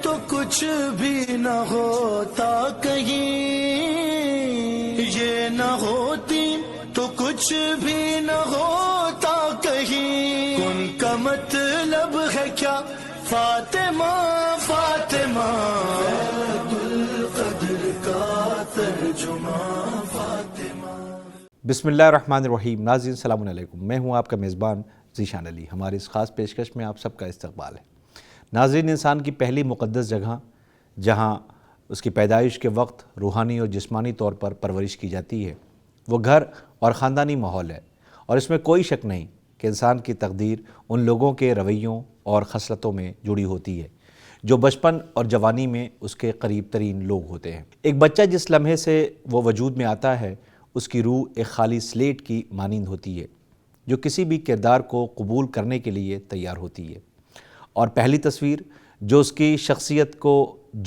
تو کچھ بھی نہ ہوتا کہیں، یہ نہ ہوتی تو کچھ بھی نہ ہوتا کہیں، ان کا مطلب ہے کیا فاطمہ فاطمہ، ليلة القدر کا ترجمہ فاطمہ۔ بسم اللہ الرحمن الرحیم۔ ناظرین السلام علیکم، میں ہوں آپ کا میزبان ذیشان علی۔ ہماری اس خاص پیشکش میں آپ سب کا استقبال ہے۔ ناظرین، انسان کی پہلی مقدس جگہ جہاں اس کی پیدائش کے وقت روحانی اور جسمانی طور پر پرورش کی جاتی ہے، وہ گھر اور خاندانی ماحول ہے، اور اس میں کوئی شک نہیں کہ انسان کی تقدیر ان لوگوں کے رویوں اور خصلتوں میں جڑی ہوتی ہے جو بچپن اور جوانی میں اس کے قریب ترین لوگ ہوتے ہیں۔ ایک بچہ جس لمحے سے وہ وجود میں آتا ہے، اس کی روح ایک خالی سلیٹ کی مانند ہوتی ہے جو کسی بھی کردار کو قبول کرنے کے لیے تیار ہوتی ہے، اور پہلی تصویر جو اس کی شخصیت کو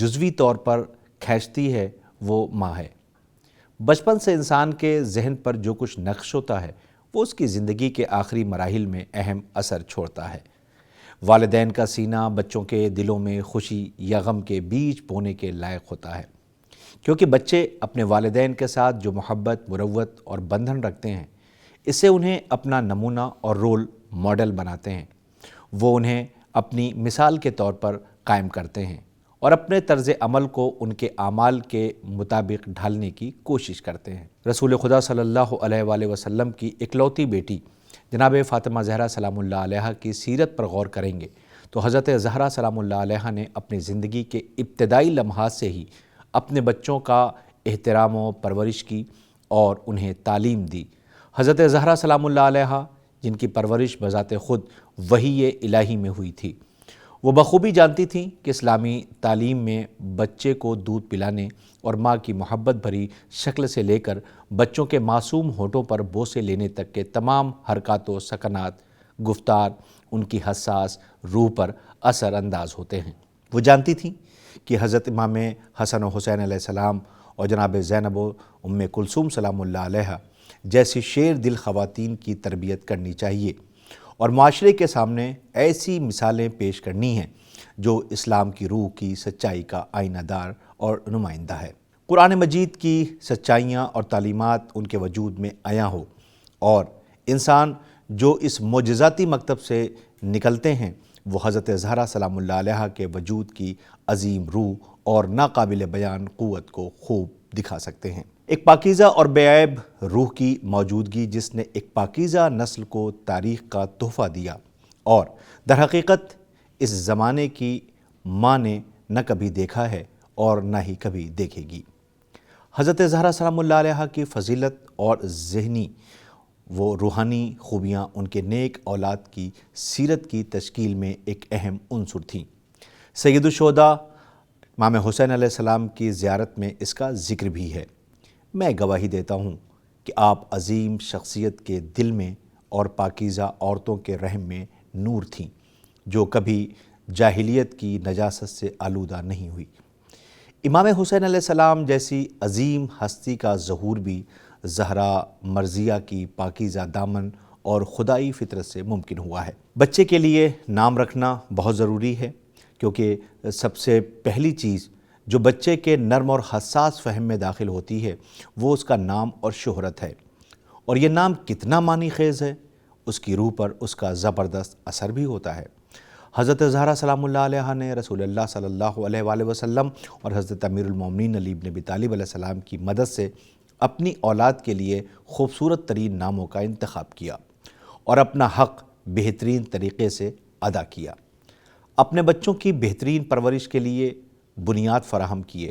جزوی طور پر کھینچتی ہے وہ ماں ہے۔ بچپن سے انسان کے ذہن پر جو کچھ نقش ہوتا ہے وہ اس کی زندگی کے آخری مراحل میں اہم اثر چھوڑتا ہے۔ والدین کا سینہ بچوں کے دلوں میں خوشی یا غم کے بیج بونے کے لائق ہوتا ہے، کیونکہ بچے اپنے والدین کے ساتھ جو محبت، مروت اور بندھن رکھتے ہیں، اس سے انہیں اپنا نمونہ اور رول ماڈل بناتے ہیں۔ وہ انہیں اپنی مثال کے طور پر قائم کرتے ہیں اور اپنے طرز عمل کو ان کے اعمال کے مطابق ڈھالنے کی کوشش کرتے ہیں۔ رسول خدا صلی اللہ علیہ وآلہ وسلم کی اکلوتی بیٹی جناب فاطمہ زہرا سلام اللہ علیہا کی سیرت پر غور کریں گے تو حضرت زہرا سلام اللہ علیہا نے اپنی زندگی کے ابتدائی لمحات سے ہی اپنے بچوں کا احترام و پرورش کی اور انہیں تعلیم دی۔ حضرت زہرا سلام اللہ علیہا، جن کی پرورش بذات خود وحی الہی میں ہوئی تھی، وہ بخوبی جانتی تھیں کہ اسلامی تعلیم میں بچے کو دودھ پلانے اور ماں کی محبت بھری شکل سے لے کر بچوں کے معصوم ہونٹوں پر بوسے لینے تک کے تمام حرکات و سکنات، گفتار ان کی حساس روح پر اثر انداز ہوتے ہیں۔ وہ جانتی تھیں کہ حضرت امام حسن و حسین علیہ السلام اور جناب زینب و ام کلثوم سلام اللہ علیہا جیسی شیر دل خواتین کی تربیت کرنی چاہیے، اور معاشرے کے سامنے ایسی مثالیں پیش کرنی ہیں جو اسلام کی روح کی سچائی کا آئینہ دار اور نمائندہ ہے۔ قرآن مجید کی سچائیاں اور تعلیمات ان کے وجود میں عیاں ہو، اور انسان جو اس معجزاتی مکتب سے نکلتے ہیں وہ حضرت زہرا سلام اللہ علیہا کے وجود کی عظیم روح اور ناقابل بیان قوت کو خوب دکھا سکتے ہیں۔ ایک پاکیزہ اور بے عیب روح کی موجودگی جس نے ایک پاکیزہ نسل کو تاریخ کا تحفہ دیا، اور در حقیقت اس زمانے کی ماں نے نہ کبھی دیکھا ہے اور نہ ہی کبھی دیکھے گی۔ حضرت زہرا سلام اللہ علیہا کی فضیلت اور ذہنی و روحانی خوبیاں ان کے نیک اولاد کی سیرت کی تشکیل میں ایک اہم عنصر تھیں۔ سید الشہداء امام حسین علیہ السلام کی زیارت میں اس کا ذکر بھی ہے۔ میں گواہی دیتا ہوں کہ آپ عظیم شخصیت کے دل میں اور پاکیزہ عورتوں کے رحم میں نور تھیں جو کبھی جاہلیت کی نجاست سے آلودہ نہیں ہوئی۔ امام حسین علیہ السلام جیسی عظیم ہستی کا ظہور بھی زہرا مرضیہ کی پاکیزہ دامن اور خدائی فطرت سے ممکن ہوا ہے۔ بچے کے لیے نام رکھنا بہت ضروری ہے، کیونکہ سب سے پہلی چیز جو بچے کے نرم اور حساس فہم میں داخل ہوتی ہے وہ اس کا نام اور شہرت ہے، اور یہ نام کتنا معنی خیز ہے اس کی روح پر اس کا زبردست اثر بھی ہوتا ہے۔ حضرت زہرا سلام اللہ علیہا نے رسول اللہ صلی اللہ علیہ وآلہ وسلم اور حضرت امیر المومنین علی بن ابی طالب علیہ السلام کی مدد سے اپنی اولاد کے لیے خوبصورت ترین ناموں کا انتخاب کیا اور اپنا حق بہترین طریقے سے ادا کیا۔ اپنے بچوں کی بہترین پرورش کے لیے بنیاد فراہم کیے۔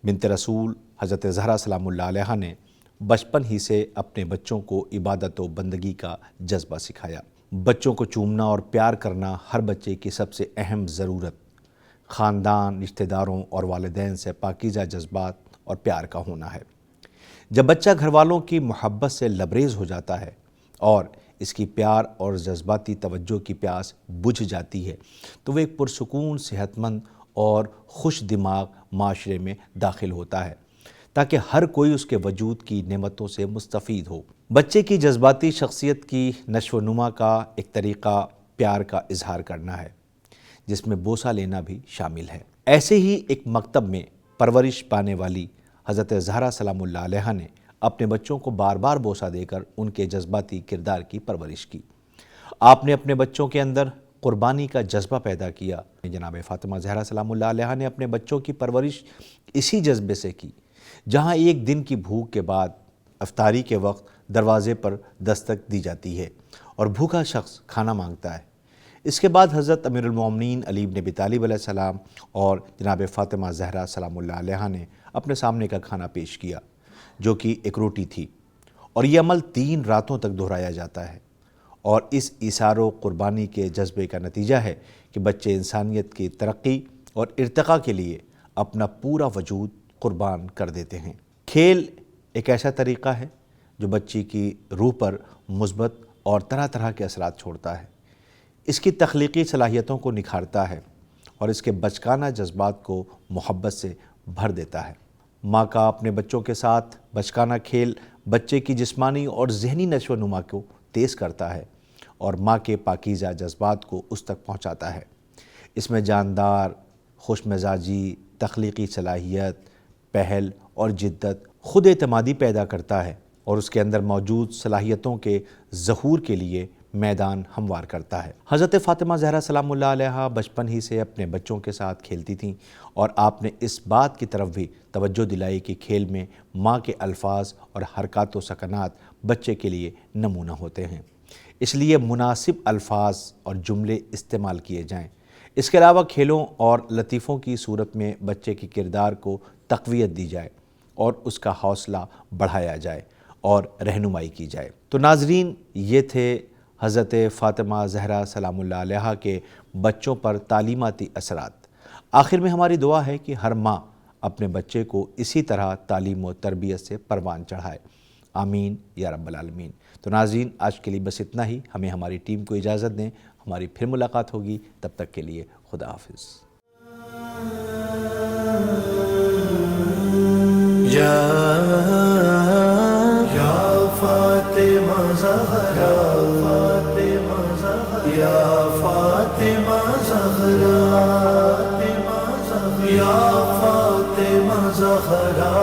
بنت رسول حضرت زہرا سلام اللہ علیہا نے بچپن ہی سے اپنے بچوں کو عبادت و بندگی کا جذبہ سکھایا۔ بچوں کو چومنا اور پیار کرنا ہر بچے کی سب سے اہم ضرورت خاندان، رشتہ داروں اور والدین سے پاکیزہ جذبات اور پیار کا ہونا ہے۔ جب بچہ گھر والوں کی محبت سے لبریز ہو جاتا ہے اور اس کی پیار اور جذباتی توجہ کی پیاس بجھ جاتی ہے تو وہ ایک پرسکون، صحت مند اور خوش دماغ معاشرے میں داخل ہوتا ہے تاکہ ہر کوئی اس کے وجود کی نعمتوں سے مستفید ہو۔ بچے کی جذباتی شخصیت کی نشو و نما کا ایک طریقہ پیار کا اظہار کرنا ہے، جس میں بوسہ لینا بھی شامل ہے۔ ایسے ہی ایک مکتب میں پرورش پانے والی حضرت زہرا سلام اللہ علیہا نے اپنے بچوں کو بار بار بوسہ دے کر ان کے جذباتی کردار کی پرورش کی۔ آپ نے اپنے بچوں کے اندر قربانی کا جذبہ پیدا کیا۔ جناب فاطمہ زہرا سلام اللہ علیہا نے اپنے بچوں کی پرورش اسی جذبے سے کی، جہاں ایک دن کی بھوک کے بعد افطاری کے وقت دروازے پر دستک دی جاتی ہے اور بھوکا شخص کھانا مانگتا ہے۔ اس کے بعد حضرت امیر المومنین علی بن ابی طالب علیہ السلام اور جناب فاطمہ زہرا سلام اللہ علیہا نے اپنے سامنے کا کھانا پیش کیا، جو کہ ایک روٹی تھی، اور یہ عمل 3 راتوں تک دہرایا جاتا ہے، اور اس ایثار و قربانی کے جذبے کا نتیجہ ہے کہ بچے انسانیت کی ترقی اور ارتقاء کے لیے اپنا پورا وجود قربان کر دیتے ہیں۔ کھیل ایک ایسا طریقہ ہے جو بچی کی روح پر مثبت اور طرح طرح کے اثرات چھوڑتا ہے، اس کی تخلیقی صلاحیتوں کو نکھارتا ہے اور اس کے بچکانہ جذبات کو محبت سے بھر دیتا ہے۔ ماں کا اپنے بچوں کے ساتھ بچکانہ کھیل بچے کی جسمانی اور ذہنی نشو و نما کو تیز کرتا ہے اور ماں کے پاکیزہ جذبات کو اس تک پہنچاتا ہے۔ اس میں جاندار، خوش مزاجی، تخلیقی صلاحیت، پہل اور جدت خود اعتمادی پیدا کرتا ہے اور اس کے اندر موجود صلاحیتوں کے ظہور کے لیے میدان ہموار کرتا ہے۔ حضرت فاطمہ زہرا سلام اللہ علیہا بچپن ہی سے اپنے بچوں کے ساتھ کھیلتی تھیں، اور آپ نے اس بات کی طرف بھی توجہ دلائی کہ کھیل میں ماں کے الفاظ اور حرکات و سکنات بچے کے لیے نمونہ ہوتے ہیں، اس لیے مناسب الفاظ اور جملے استعمال کیے جائیں۔ اس کے علاوہ کھیلوں اور لطیفوں کی صورت میں بچے کے کردار کو تقویت دی جائے اور اس کا حوصلہ بڑھایا جائے اور رہنمائی کی جائے۔ تو ناظرین، یہ تھے حضرت فاطمہ زہرا سلام اللہ علیہا کے بچوں پر تعلیماتی اثرات۔ آخر میں ہماری دعا ہے کہ ہر ماں اپنے بچے کو اسی طرح تعلیم و تربیت سے پروان چڑھائے، آمین یا رب العالمین۔ تو ناظرین، آج کے لیے بس اتنا ہی۔ ہمیں ہماری ٹیم کو اجازت دیں، ہماری پھر ملاقات ہوگی، تب تک کے لیے خدا حافظ۔ یا فاطمہ زہرا، یا فاطمہ زہرا، یا فاطمہ زہرا،